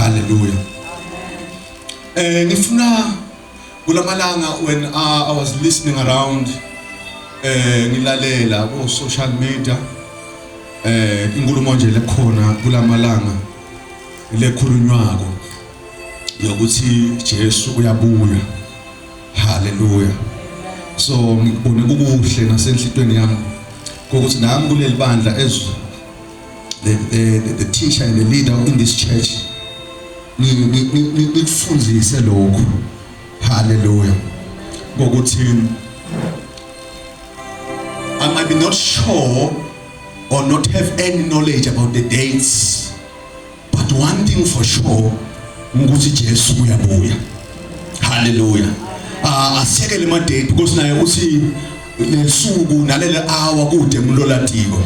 Hallelujah. Ngifuna kulamalanga when I was listening around ngilalela ku social media inkulumo nje lekhona kulamalanga lekhulunywako yokuthi Jesu uyabuya. Hallelujah. So ngibone kukuhle nasenhlitweni yami ukuthi nami kuleli bandla as the teacher and the leader in this church ngikufundise lokho. Hallelujah. Ngokuthi I might be not sure or not have any knowledge about the dates, but one thing for sure ukuthi Jesu uyabuya. Hallelujah. Asekele ma date because naye uthi lesuku nalele hour kude mlolatiko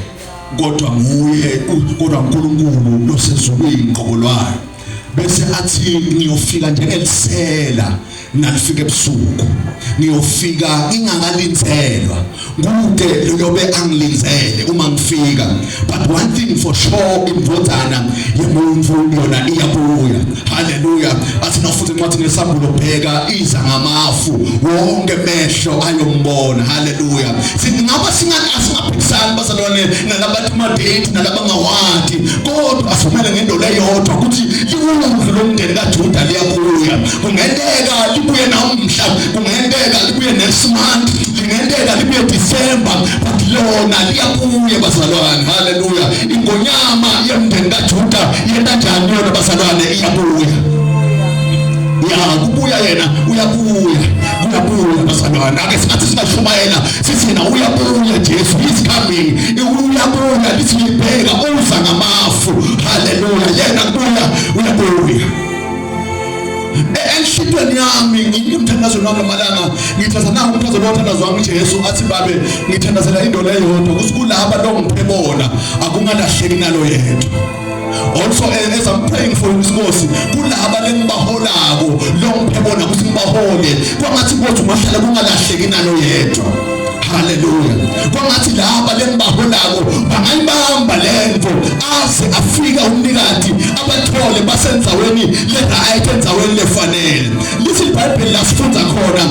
kodwa nguye kodwa uNkulunkulu losezulwini qobolwayo bese athi ngiyofika njengelisela nalifika ebusuku ngiyofika ingakalinzelwa kude loyobe angilinzele uma ngifika, but one thing for sure imvozana yemuntu yona iyabuya. Hallelujah. Athina futhi incwadi nesambulo bheka iza ngamafu wonke mehlo ayombona. Hallelujah. Singaba singaphikisani bazalwane nalabantu madate nalabangawadi kodwa asifumele ngento leyodwa ukuthi liwulu lomndeni kaJuda liyabuya. Kungenteka libuye namhla, kungenteka libuye next month, lingenteka libuye December, but lona liyabuya bazalwane. Hallelujah. Ingonyama yemndeni kaJuda yenta njani yona bazalwane? Iyabuya. Kubuya yena uyabuya bazalwane. Ake sithi singashumayela sithi na uyabuya Jesu is coming. Uyabuya lithi libheka uza ngamafu. Hallelujah. Yena uyabuya. Enhlitweni yami ngimthandazo nami malanga ngithatha nawo umthandazo lothandazo wami Jesu athi babe ngithandazela into leyodwa ukuthi kulaba longiphebona akungalahleki nalo yedwa. Also as I'm praying for Nkosi kulaba lengibaholako longiphebona ukuthi ngibahole kwangathi kodwa umahlala kungalahleki nalo yedwa. Hallelujah. Kwangathi laba lengibaholako bangayibamba lento aze afika umnikati abathole basenzaweni le-right enzaweni lefanele. Lithi iBhayibheli lasifunza khona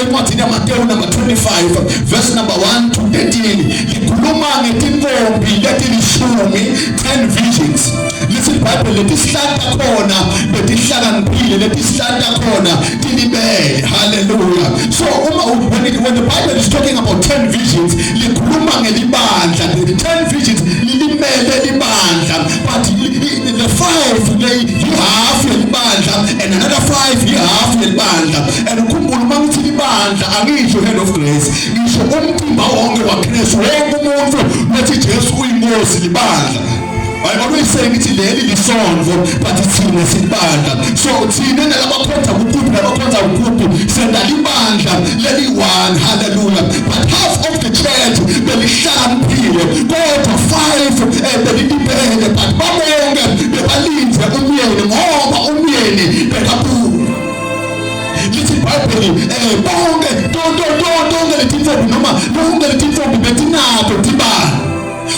encwadini yaMateyu number 25 verse number 1 to 13 likhuluma ngetintombi letilishumi 10 visions. Lithi iBhayibheli letisihlanta khona betihlakaniphile letisihlanta khona tilibele. Hallelujah. So when the Bible is talking about 10 visions, likhuluma ngelibandla. The 10 visions lilimele libandla, but the 5 you half yelibandla and another 5 you half yelibandla. And ukhumbula mangithi libandla angisho head of grace, ngisho umtimba wonke waKristu, wonke umuntu methi Jesu uyinkosi libandla. I always say it's leli lisonzo but thina sibandla. So thina nalabakhonza kukhuphi nabakhonza kukhuphi senda libandla leli one. Hallelujah. But half of the church belihlakaniphile kodwa 5 belidibele but babonke bebalinze umyeni ngoba umyeni bekabuya. Lithi iBhayibheli bonke tonke letintombi noma lonke letintombi betinako tibani.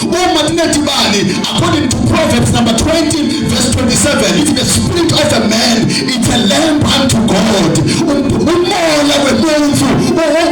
Uma tinetibani according to Proverbs number 20 verse 27 it's the spirit of a man, it's a lamp unto God. Umoya wemuntu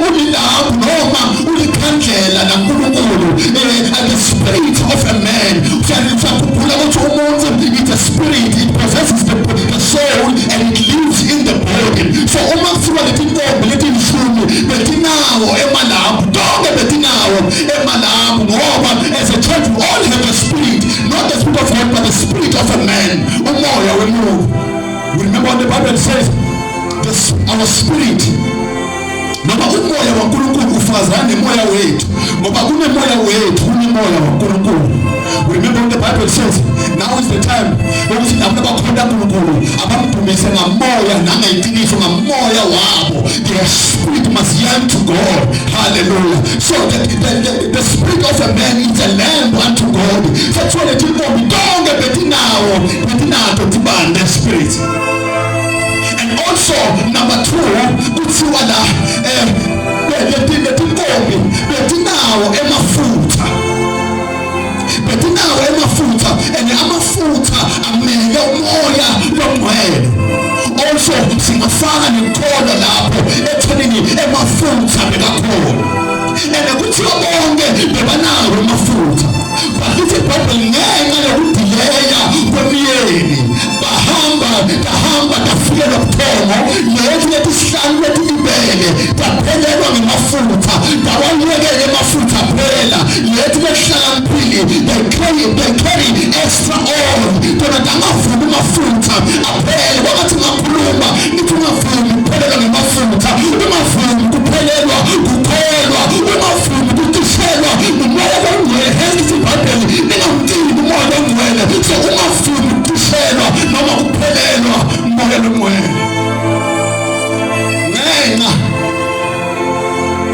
ulilapho noma ulikhandlela naNkulunkulu. And the spirit of a man uyakhumbula ukuthi umuntu it's a spirit, it possesses the soul and it lives in the body. So uma kuthiwa letintombi letilishumi betinawo emalapho tonke betinawo emalapho ngoba as a church we all have a spirit, not the spirit of God but the spirit of a man. Umoya wemuntu. Remember what the Bible says, our spirit noma umoya waNkulunkulu ufazana nemoya wethu ngoba kunemoya wethu kunemoya waNkulunkulu. Remember what the Bible says, now is the time ukuthi abantu abakhona uNkulunkulu abamdumise ngamoya nangeqiniso ngamoya wabo. Their spirit must yearn to God. Hallelujah. So the spirit of a man is a lamp unto God. That's what it is. Tonke betinato tibane the spirit. And also number 2 kuthiwa la letintombi betinawo emafutha. Betinawo emafutha and amafutha amele umoya ngingafaka nenkolo lapho ethenini emafutha bekakhona and kuthiwa bonke bebanawo amafutha but lithi iBhayibheli ngenxa yokudileya kwemiyeni bahamba dafikela buthongo yethu lethi sihlanu lethi ibele daphelelwa ngemafutha dawanyekele amafutha phela yethu lehlakaniphile they carry extra oil kona dangavuma amafutha aphele wakati ngakhuluma nithi ungavumi kuphelelwa ngemafutha ungavumi kuphelelwa kukholwa ungavumi kutishelwa umoya ongcwele hesithi iBhayibheli ningamcini umoya ongcwele so ungavumi kutishelwa noma kuphelelwa umoya ongcwele ngenxa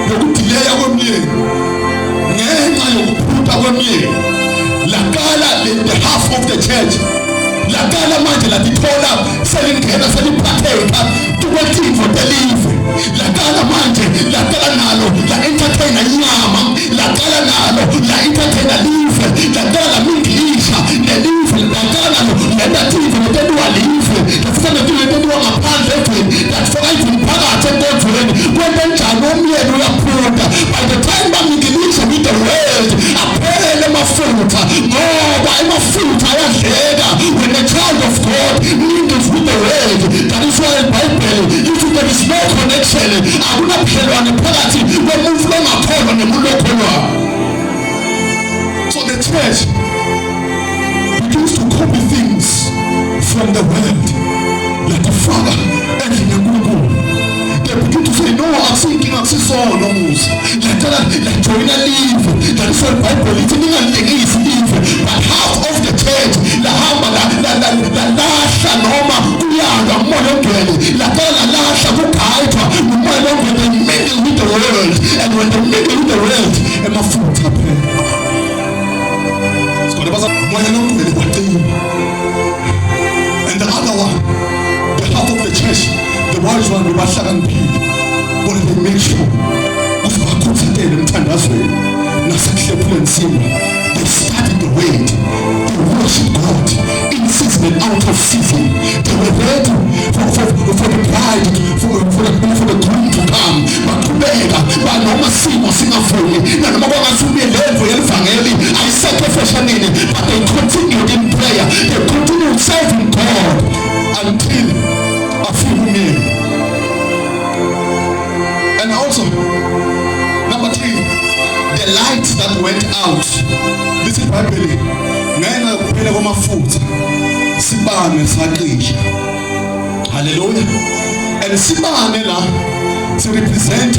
yokudileya kwemiyeni ngenxa yokuphutha kwemiyeni lakala the half of the church lakala manje latithola selingena seliphatheka tukwetintfo telive lakala manje lakala nalo la entertaina inyama lakala nalo la entertaina live lakala la mingilisha nelive lakala nalo lentative letentiwa live lafuna letentiwa ngaphandle endlini latifaka imphakathi enkonzweni kwenta njani umyeni uyaphutha by the time bamngilisha with the word aphele amafutha ngoba amafutha ayadleka when the child of God mingles with the word. That is why iBhayibheli if there is no connection akunabudlelwane phakathi komuntu longakholwa nomuntu okholwayo. So the church begins to copy things from the world like the father endlini yaNkulunkulu. They begin to say no akusinkinga akusisona nomusa like joina live. That is why iBhayibheli ithi ningalengisi live but half of the church lahamba lahla noma kuyanga umoya ongcwele lakala lahla kugayithwa umoya ongcwele mingle with the world and when they mingle with the world emafutha phela sikole basa umoya ongcwele kwathini and the other one the half of the church the wise one bebahlakaniphile but they make sure ukuthi bakhuthalele emthandazweni nasekuhlephuleni simba. They studied the word, they worship God in season and out of season. They were ready for the bride, for the groom to come. Bakubeka banoma simo singavumi nanoma kwangasume level yelivangeli ayisacrifice but they continued in prayer. They continued serving God until afika umyeni. And also number 3, the light that went out. This is iBhayibheli ngenxa kuphela kwamafutha sibane sacisha. Hallelujah. And sibane la to represent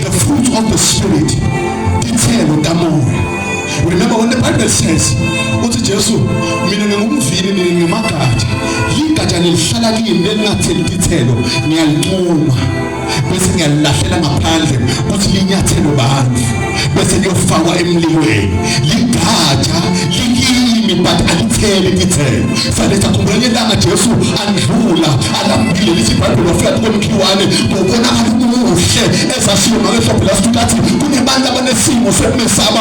the fruit of the spirit. Dithelo tamoya. Remember when the Bible says uthi Jesu mina ngingumvini mina ngimagatsha ligatsha nelihlala kimi lelingatheli dithelo ngiyalinquma bese ngiyalahlela ngaphandle ukuthi linyathelo bantu bese liyofakwa emlilweni ligatsha likimi but alitheli dithelo saletha kumbele langa Jesu andlula alambile lithi iBhayibheli wafika komkhiwane ngobonakala umuhle ezashiwo ngakho last kathi kunebantu abanesimo sokumesaba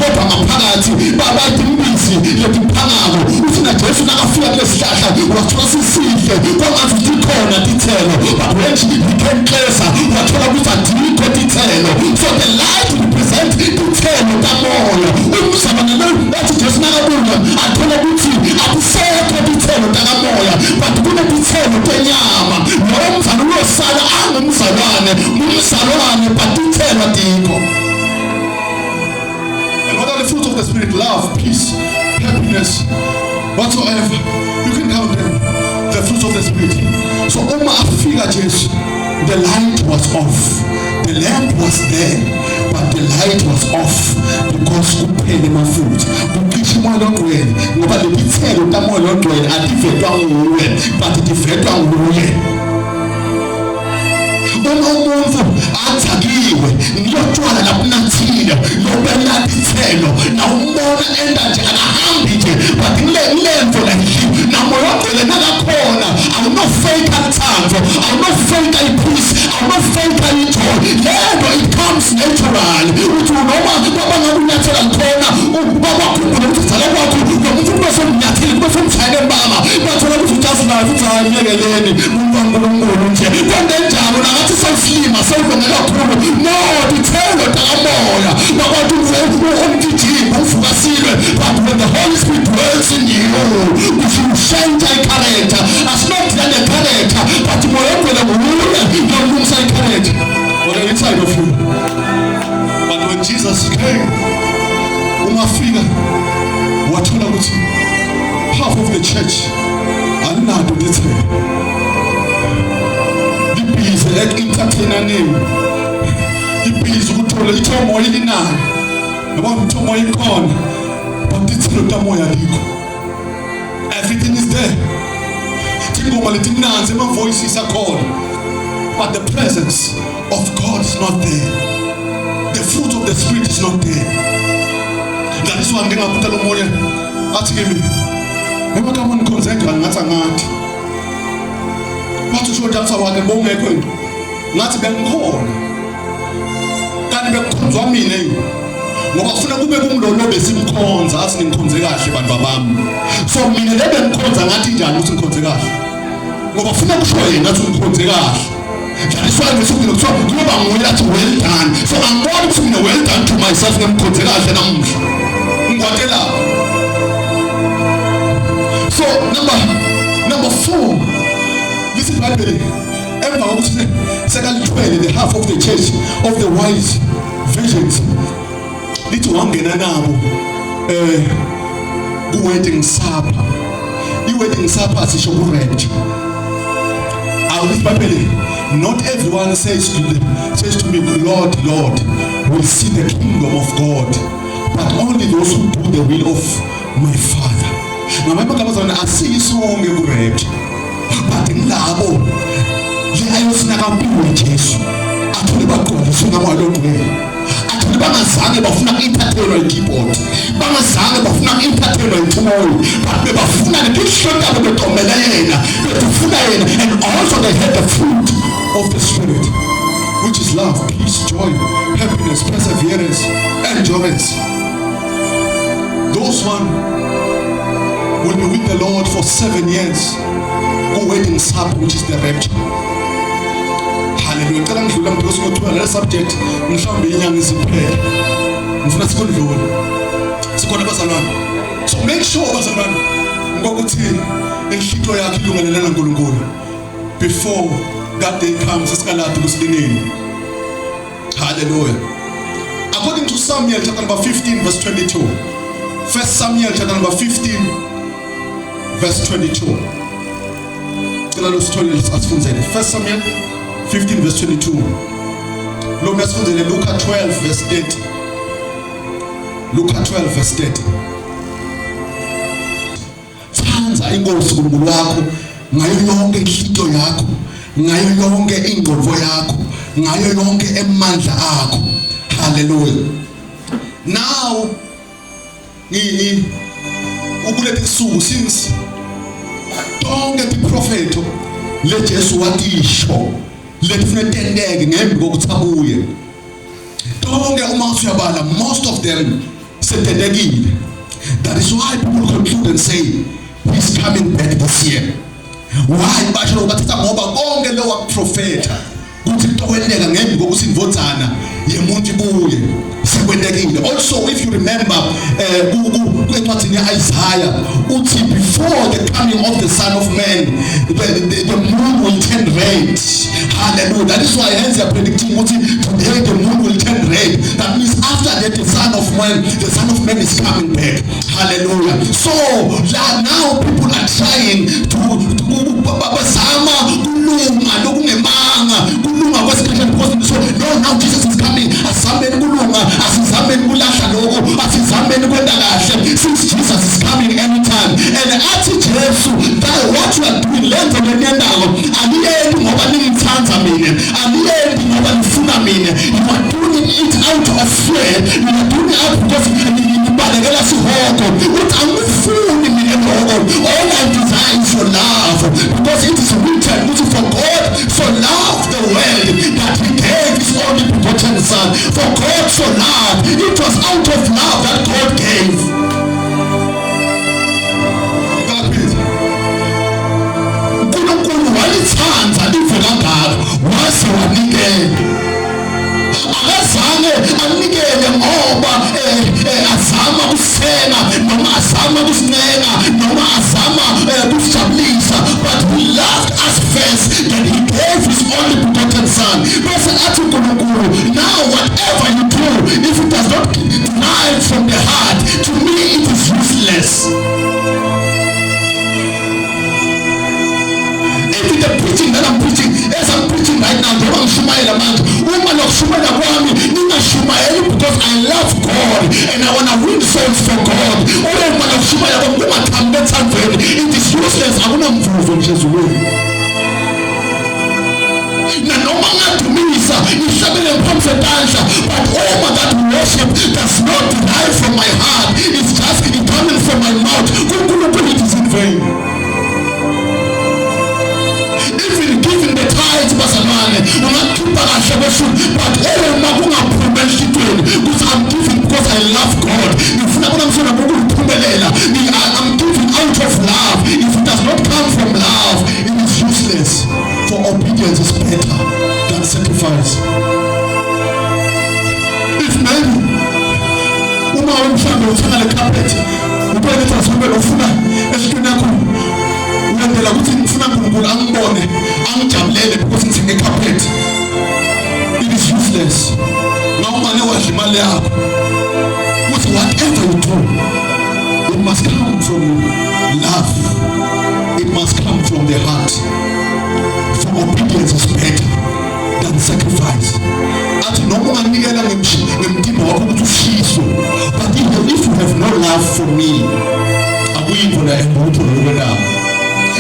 kodwa ngaphakathi babathi imbizi yetiphangako ufuna Jesu nakafika kulesihlahla wathola sisihle kwangathi likhona dithelo but when he became closer wathola ukuthi adikho dithelo. So the light represent dithelo tamoya umzabangelo bathi Jesu nakabuya athola ukuthi akusekho dithelo takamoya but kune dithelo tenyama nomzalo uyosala angumzalwane umzalwane but dithelo dikho. What are the fruits of the spirit? Love, peace, happiness, whatsoever. You can count them. The fruits of the spirit. So Uma afika Jesu, the light was off. The lamp was there, but the light was off because kuphele amafutha. Kucisha umoya ongcwele ngoba lelithelo tamoya ongcwele alivedwa nguwe but livedwa nguye. Uma umuntu athakiwe ngiyotshwala labunathile lobela dithelo na umbona enda nje akahambi nje but ngilemvo la ngiyo namoya ongcwele nakakhona awunofake uthando awunofake ipeace awunofake ijoy lento it comes natural uthi noma baba ngakunyathela khona baba khumbula ukuthi sala kwakho nomuntu bese umnyatheli bese umthayele mama bathola ukuthi nayo futhi ayiyekeleni uNkulunkulu nje konke njalo ngathi sawusilima sawuvela kakhulu no dithelo takamoya bakwathi umgijima uvukasilwe but when the Holy Spirit dwells in you you should change your character as not the character but moya kwela ngulule nolungisa character what inside of you. But when Jesus came umafika wathola ukuthi half of the church alinado dithelo libhizi entertainaneni ibhizi ukuthola ithomo elinayo yabona ithomo ikhona but dithelo tamoya likho. Everything is there tingoma letimnanzi ama-voices akhona but the presence of God is not there. The fruit of the Spirit is not there. That is why ngingabuta lo moya athi kimi ngoba kama nikhonzenga ngathi angathi bathi usho dansa wakhe bongekho ngathi bengikhona kanti bekukhonzwa mina ngoba kufuna kube kumlolo besimkhonza athi ngikhonze kahle bantu bami so mina lebe ngikhonza ngathi njani ukuthi ngikhonze kahle ngoba kufuna kusho yena ukuthi ngikhonze kahle. That is why we say kuba ngoya athi well done so angiboni ukuthi mina well done to myself ngikhonze kahle namuhla ngwatela. So number 4 this is Bible emva kokuthi sekalithwele the half of the church of the wise virgins lithi wangena nabo wedding supper. I-wedding supper sisho ku-rapture. This Bible not everyone says to me Lord Lord will see the kingdom of God but only those who do the will of my Father. Ngamanye amazwi asiyisonke ku-rapture but ngilabo le ayosina kampilo Jesu athole bagqoliswe ngamalongwe athole bangazange bafuna i-entertainment i-keyboard bangazange bafuna i-entertainment tomorrow but bebafuna nesihlonta bedomela yena befuna yena and also they had the fruit of the Spirit which is love, peace, joy, happiness, perseverance, endurance. Those one will be with the Lord for 7 years waiting supper which is the rapture. Hallelujah. Ngicela ngidlula because ngothuka le subject mhlawumbe inyanga isiphele. Ngifuna sikondlule. Sikhona bazalwane. So make sure bazalwane ngokuthi inhlito yakhe ilungelelana noNkulunkulu before that day comes esikalade kusilingeni. Hallelujah. According to Samuel chapter number 15 verse 22. 1 Samuel chapter number 15 verse 22. Ngicela lusithole asifunzele. 1 Samuel 15 verse 22. Lo masifunzele Luka 12 verse 30. Luka 12 verse 30. Thanza inkosi kuNkulunkulu wakho ngayo yonke inhlito yakho, ngayo yonke ingqondo yakho, ngayo yonke emandla akho. Hallelujah. Now ukulethe isuku since tonke iprofeto le Jesu watisho lefune tendeke ngembi kokuthi abuye. Tonke uma usuyabala most of them setendekile. That is why people conclude and say he's coming back this year. Why basho bathatha ngoba konke lo wakuprofeta kuthi tokwendeka ngembi kokuthi indvodzana yemuntu ibuye sekwendekile. Also if you remember kwencwadini Isaiah uthi before the coming of the Son of Man the moon will turn red. Hallelujah. That is why hence they are predicting today the moon will turn red. That means after that the Son of Man is coming back. Hallelujah. So now people are trying to bazama kulunga lokungemanga kulunga kwesikhathi because so no now Jesus is coming asizameni kulunga asizameni kulahla lokho asizameni kwenda kahle since Jesus is coming anytime and athi Jesu that what you are doing lenza lenendalo aliyendi ngoba ningithanza mina aliyendi ngoba nifuna mina you are doing it out of fear you are doing it out because nibalekela sihoko uthi angifuni mina lokho all I desire is your love because it is written for God so loved the world that he gave his only begotten Son. For God so loved, it was out of love that God gave. God preaching that I'm preaching, as I'm preaching right now, njengoba ngishumayela manje, uma lokushumayela kwami ningashumayeli because I love God and I want to win souls for God. Uma lokushumayela kwami kungathambi ethandweni, it is useless, akunamvuzo nje ezulwini. Na noma ngadumisa ngihlabele ngaphansi kwetandla, but uma that worship does not derive from my heart, it's just coming from my mouth, kuNkulunkulu it is in vain. Even giving the tithes bazalwane ungakhipha kahle kweshumi, but uma kungaphumi enhlitweni ukuthi I'm giving because I love God, ngifuna bona ngifuna ukuphumelela, I'm giving out of love. If it does not come from love, it is useless. For obedience is better than sacrifice. If maybe uma wemhlanga uthanga le carpet ubone transforme ufuna esitweni yakho uyandela ukuthi ngifuna uNkulunkulu angibone angijabulele because ngithenge carpet, it is useless. Noma newadla imali yakho ukuthi whatever you do, it must come from love, it must come from the heart. For obedience is better than sacrifice. Athi noma unganikela ngemtimba wakho ukuthi ushiswe, but if you have no love for me, akuyinto la engutho lokwelapha.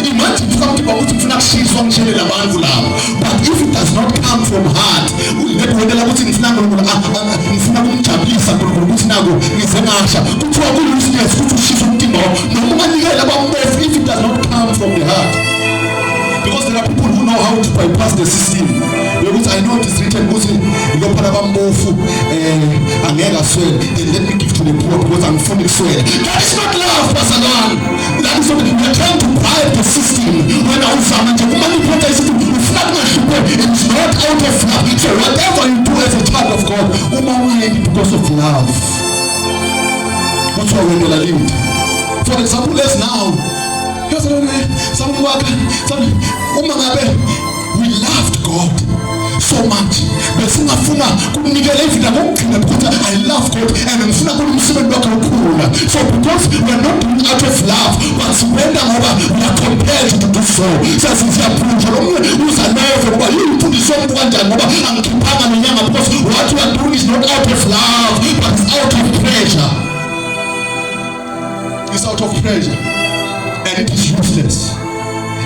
Imagine something ukuthi ngifuna kushiswa ngishelele abantu labo, but if it does not come from heart, ngedwendela ukuthi ngifuna ngifuna ukumjabulisa ukuthi nako ngize ngasha, kuthiwa ku-useless ukuthi ushiswe umtimba wakho noma unganikela abampofu if it does not come from the heart. Because there are people who know how to bypass the system. Because I know it is written, because then let me give to the poor because I'm fully swear. That is not love, Pastor Lord. That is not, we are trying to bribe the system. When I was manipulate the system, it is not out of love. So whatever you do as a child of God, because of love. What's wrong with the limit? For example, let's now. We loved God so much. I love God and so because we are not doing out of love, but surrender over, we are compelled to do so. Because what we are doing is not out of love, but it's out of pressure. It's out of pressure. And it is useless.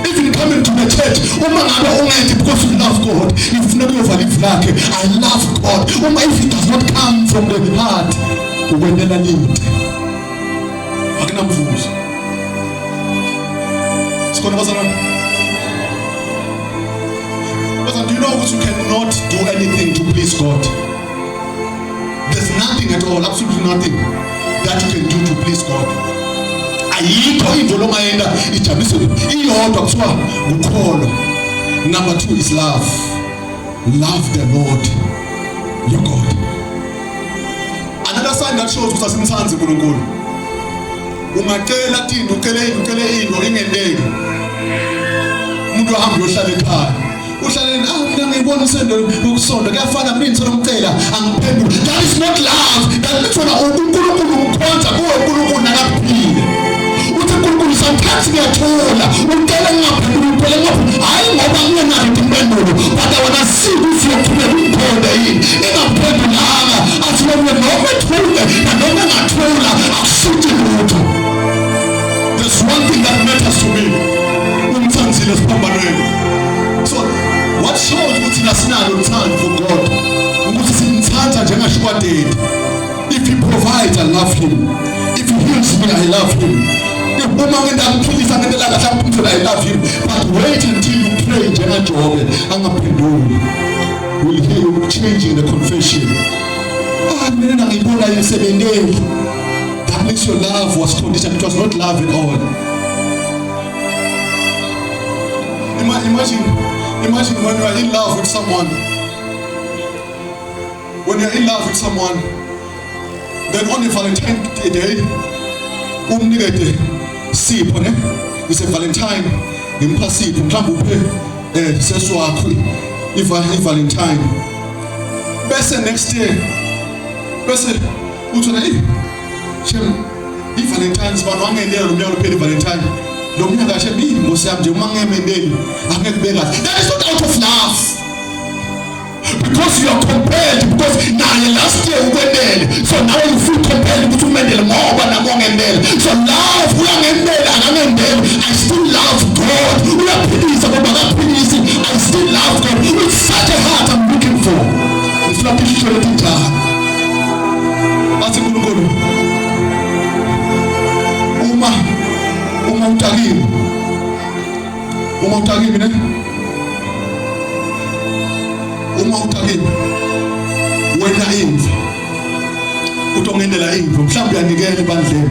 Even coming to the church, because you love God, if not overlive like I love God, if it does not come from the heart, we never need. Do you know what you cannot do anything to please God? There's nothing at all, absolutely nothing that you can do to please God. Number 2 is love. Love the Lord your God. Another sign that shows us in Sanzi Kurungul. Umakela tini, ukele ino, ingendege. Mundu hambi uhlale ekhaya. Uhlale mina ngibona usendo ukusonda kuyafana mina ngithola umcela angiphendule. That is not love. That means wena uNkulunkulu umkhonza kuwe uNkulunkulu nakaphile. uNkulunkulu sometimes ngiyathola ucela ngaphendula ucela ngaphendula hayi ngoba ngingenalo impendulo but I wanna see ukuthi uyoqhubeka ukhona yini engaphendulanga athi noma ethule noma ngathula akusuthi lutho. There's one thing that matters to me. Umthanzile siphambanweni. So what shows ukuthi nasinalo uthando for God ukuthi simthanda njengashukwadeli. If he provides, I love him. If he heals me, I love him. I love him. But wait until you pray, we'll hear you changing the confession. That means your love was conditioned. It was not love at all. Imagine when you are in love with someone. When you're in love with someone, then on the Valentine's Day, sipho ne ise Valentine ngimpa sipho mhlawumbe uphe sesu wakho Valentine bese next year bese uthona shem Valentine's bani wangendela lo mnyaka uphela Valentine lo mina kahle Nkosi yami nje uma ngemendeni angeke kube kahle. That is not out of love. Because you are compelled, because naye last year ukwendele, so now you feel compelled ukuthi umendele ngoba nabo ngendele. So love uyangendele akangendele, I still love God. Uyaphilisa ngoba akaphilisi, I still love God. It's such a heart I'm looking for. Ngifuna phisholo njalo. Bathi uNkulunkulu uma utakini ne? Uma utakini wena imvu utongendela imvu mhlawumbe uyanikela ebandleni,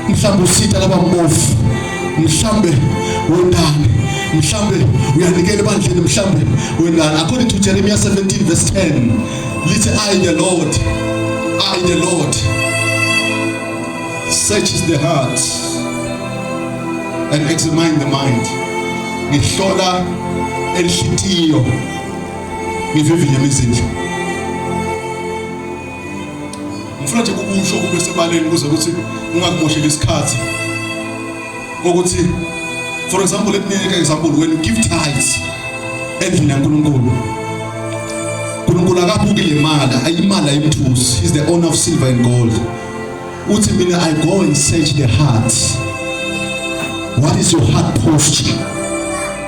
mhlawumbe usitha labambofu, mhlawumbe wendane, mhlawumbe uyanikela ebandleni, mhlawumbe wendane. According to Jeremiah 17 verse 10 lithi I the Lord searches the heart and examine the mind. Ngihlola enhlitiyo ngivivinya imizindla. Ngifuna nje ukusho kube sebaleni kuze ukuthi ungakumoshela isikhathi ukuthi, for example, let me make an example. When you give tithes endlini yaNkulunkulu, uNkulunkulu akabuki le mali, ayimali ayimthusi. He's the owner of silver and gold. Uthi mina I go and search the heart. What is your heart posture?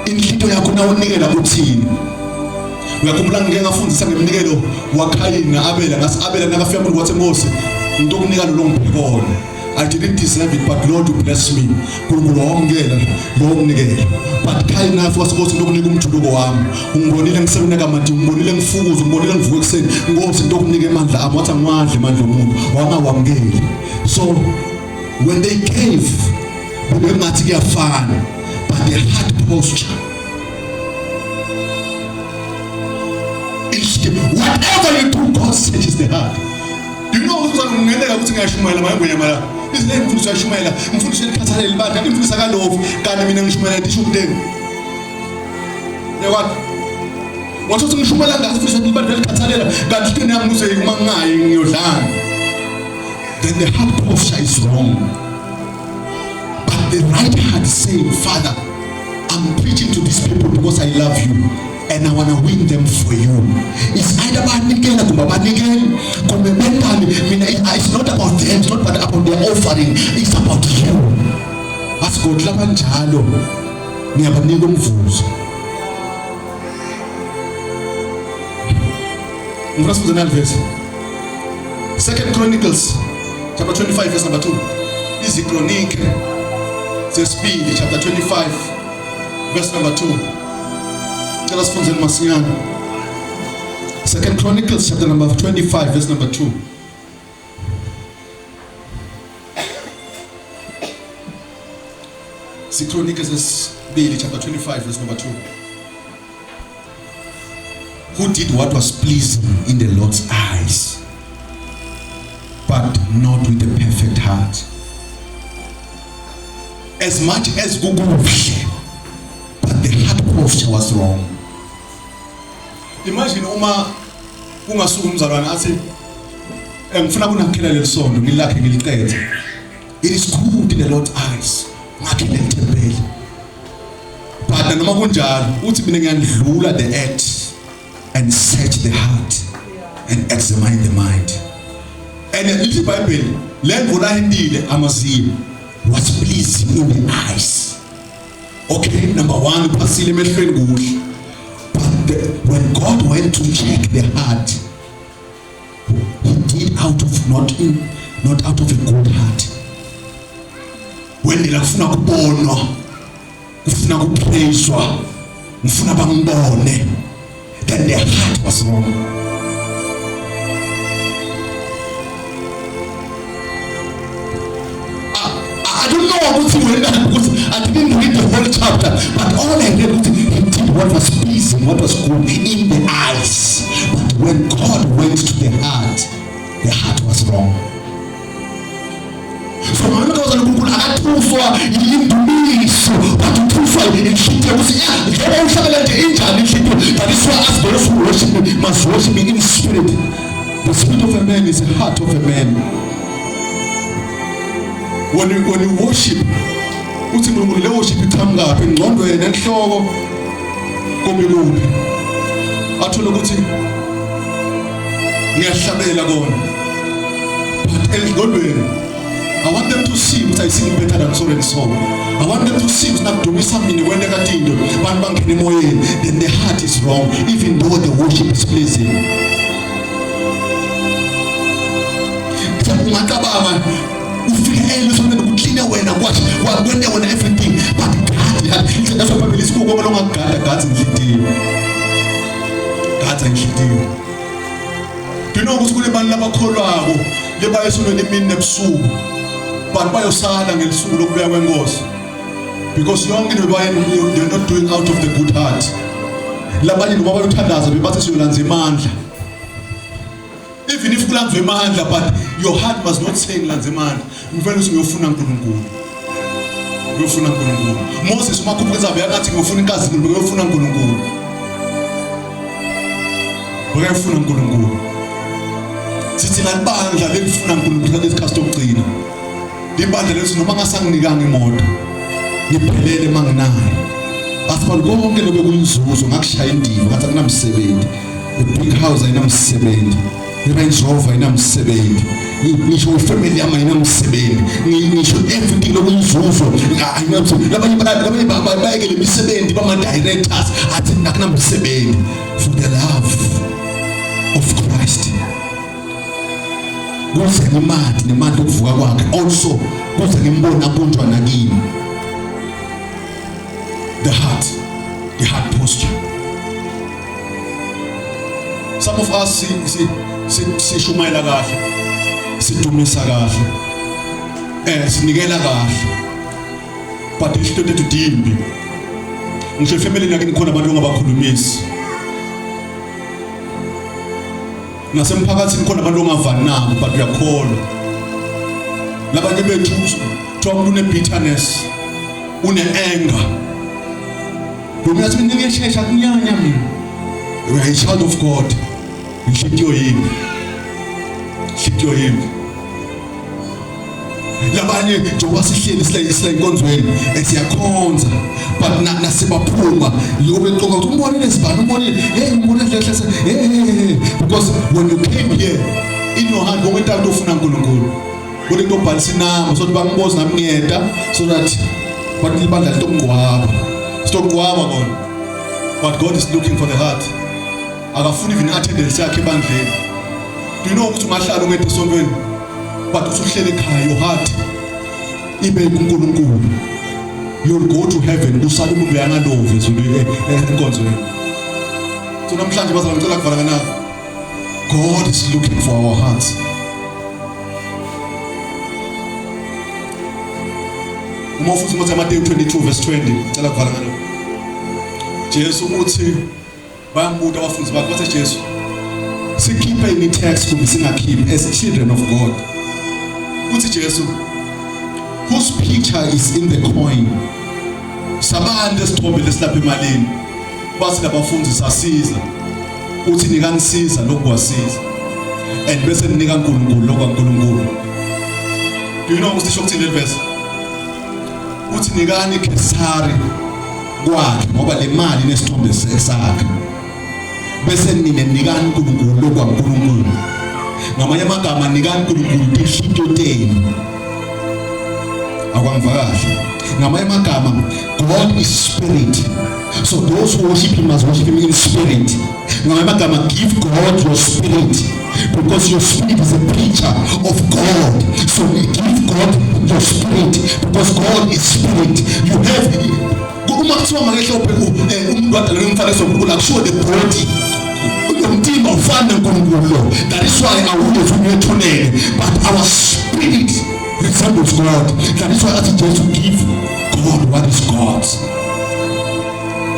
Inhlito yakho na unikela uthini? Uyakhumbula ngike ngafundisa ngemnikelo waKhayini naAbela, ngasiAbela nakafika kumuntu wathi Mose, into okunika lo ngibhekona. I didn't deserve it, but Lord you bless me. UNkulunkulu wamngela lo ngikunikela. But Khayini naye futhi ukuthi into okunika umjuluko wami. Ungibonile ngisebenza kamanje, ungibonile ngifukuza, ungibonile ngivuka ekseni, ngoba into okunika amandla ami, wathi angiwadle amandla omuntu, wangawamngeli. So when they gave, ngathi kuyafana, but the heart posture, whatever you do, God searches the heart. You know ukuthi ngiyendeka ukuthi ngiyashumayela mayengonyamala izile mfundisi yashumayela mfundisi elikhathalele libandla imfundisi akalovu kanti mina ngishumayela ntisho ukudeni yakwathi wathi ngishumayela ngathi mfundisi libandla elikhathalela kanti into yami kuze uma ngingayi ngiyodlana. Then the heart posture is wrong. But the right heart is saying, Father, I'm preaching to these people because I love you and I want to win them for you. It's either banikela kumba banikela kumbe mentally mina, it's not about them, it's not about their offering, it's about you. Asigodla kanjalo niyabanika umvuzo. Ngifuna sibuze nali verse 2 Chronicles chapter 25 verse number 2. Izikronike zesibili chapter 25 verse number 2. Ngicela sifunze masinyane. 2 Chronicles chapter number 25 verse number 2. Chronicles zesibili chapter 25 verse number 2. Who did what was pleasing in the Lord's eyes, but not with a perfect heart. As much as Google, but the heart posture was wrong. Imagine uma ungasuka umzalwane athi ngifuna kunakhela lesondo ngilakhe ngiliqede. It is good in the Lord's eyes. Ngakhe lentempeli. But noma kunjalo uthi mina ngiyandlula the act and search the heart and examine the mind. And in the Bible, learn what I did, amaziyo, what's pleasing in the eyes. Okay, number one, pasile mehlweni kuhle. But when God went to check the heart, He did out of not out of a good heart. When nila kufuna kubonwa, kufuna kupraiswa, kufuna bangibone, then their heart was wrong. I don't know what he went on because I didn't read the whole chapter, but all I read was he did what was pleasing, what was good in the eyes. But when God went to the heart was wrong. So when God was looking at Tufa, he indubious, but Tufa, he was that is why us those who worship me must worship me in spirit. The spirit of a man is the heart of a man. When you worship, uthi uNkulunkulu le worship iqhamuka engqondweni enhloko kumbe kuphi athola ukuthi ngiyahlabela kona but engqondweni I want them to see ukuthi I sing better than so and so. I want them to see ukuthi nakudumisa mina kwente kaTinto bantu bangena emoyeni, then the heart is wrong even though the worship is pleasing. Ungacabanga ufike elesona ukuclean wena kwathi wakwende wena everything but God that's why Bible isibuko ngoba longagada God's inhliziyo. God's inhliziyo. Do you know ukuthi kule bantu labakholwako leba esonweni emini nebusuku but bayosala ngelisuku lokubuya kwenkosi because yonke into they're not doing out of the good heart. Labanye ngoba bayothandaza bebathi siyolanza imandla. Even if kulanzwe imandla but your heart must not say ngilanza imandla. Ngivela ukuthi ngiyofuna uNkulunkulu. Ngiyofuna uNkulunkulu. Moses umakhuphuza beyathi ngiyofuna inkazi ngiyofuna uNkulunkulu. Ngiyofuna uNkulunkulu. Sithi nalibandla lekufuna uNkulunkulu lesikhathi sokugcina. Libandla lethi noma ngasanginikanga imoto ngiphelele manginayo. Asifana konke lobe kuyinzuzo ngakushaya indiva ngathi akunamsebenzi. The big house ayinamsebenzi. Range Rover ayinamsebenzi. Ngisho family yami ayinamsebenzi. Ngisho everything lokuyinzuzo ayinamsebenzi. Labanye bayekele imisebenzi bama directors athi akunamsebenzi for the love of Christ. Kuze ngimati nemali yokuvuka kwakhe also kuze ngimbona kunjwa nakini. The heart posture. Some of us sishumayela kahle, sidumisa kahle, sinikela kahle, but isihlonto tudimbi. Ngisho family yakini khona abantu ongabakhulumisi. Nasemphakathini khona abantu ongavani nabo but uyakholwa. Labanye bethu thola une bitterness, une anger. Ngoba mina ngiyeshesha kunyanya mina. We are a child of God. Ngihlityo yini? Ngihlityo yini? Labanye njengoba sihleli sila inkonzweni esiyakhonza but nasibaphuma lobe xoka ukuthi umbone lesibani umbone umbone lehle because when you came here in your hand ngoba into ofuna uNkulunkulu kule nto bhalisa inamba so bangibona nami ngiyeda so that bathi libandla litokugwaba sitokugwaba kona but God is looking for the heart. Akafuni even attendance yakhe ebandleni. Do you know ukuthi ungahlala ungede esontweni but usuhlele ekhaya your heart ibe kuNkulunkulu. You'll go to heaven usala umuntu uyangalove enkonzweni. So namhlanje bazama ngicela kuvala kana God is looking for our hearts. Uma ufuna ukuthi Matthew 22 verse 20 ngicela kuvala kana Jesu uthi bayambuta abafundi bakhe bathi Jesu sikhiphe ini text kumbe singakhiphi as children of God. Uthi Jesu whose picture is in the coin. Sabande lesithombe lesilapha emalini. Basi labafundi sasiza. Uthi nikanisiza lokuwasiza. And bese ninika uNkulunkulu lokwaNkulunkulu. Do you know ukuthi shokuthi le verse? Uthi nikani Kesari kwakhe ngoba le mali nesithombe sakhe. Bese nine nikani uNkulunkulu lokwaNkulunkulu. Ngamanye amagama nikani uNkulunkulu inhlityo tenu. Akwangivakahle. Ngamanye amagama God is spirit. So those who worship him must worship him in spirit. Ngamanye amagama give God your spirit because your spirit is a picture of God. So give God your spirit because God is spirit. You have uma kuthiwa makehlophe umuntu wadala umfanekiso uNkulunkulu akusho the body. Umtima ufana uNkulunkulu. That is why awude ufuyethunele but our spirit resembles God. That is why I suggest to give God what is God's.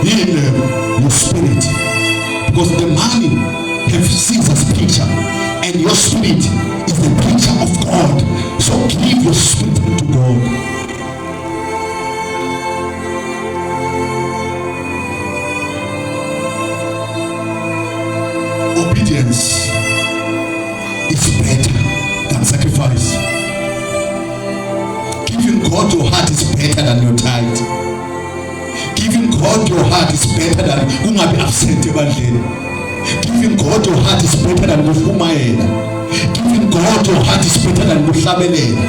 Heal your spirit because the money have Caesar's picture and your spirit is the picture of God. So give your spirit to God. Obedience is better than sacrifice. Giving God your heart is better than your tithe. Giving God your heart is better than kungabi absent ebandleni. Giving God your heart is better than kufumayela. Giving God your heart is better than kuhlabelela.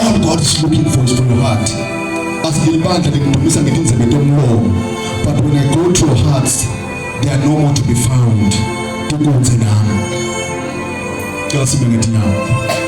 All God is looking for is for your heart. As libandla likudumise ngelinzebe lomlomo, but when I go to your hearts, they are no more to be found. Tukunze nami. Ngicela sibe ngethi nami.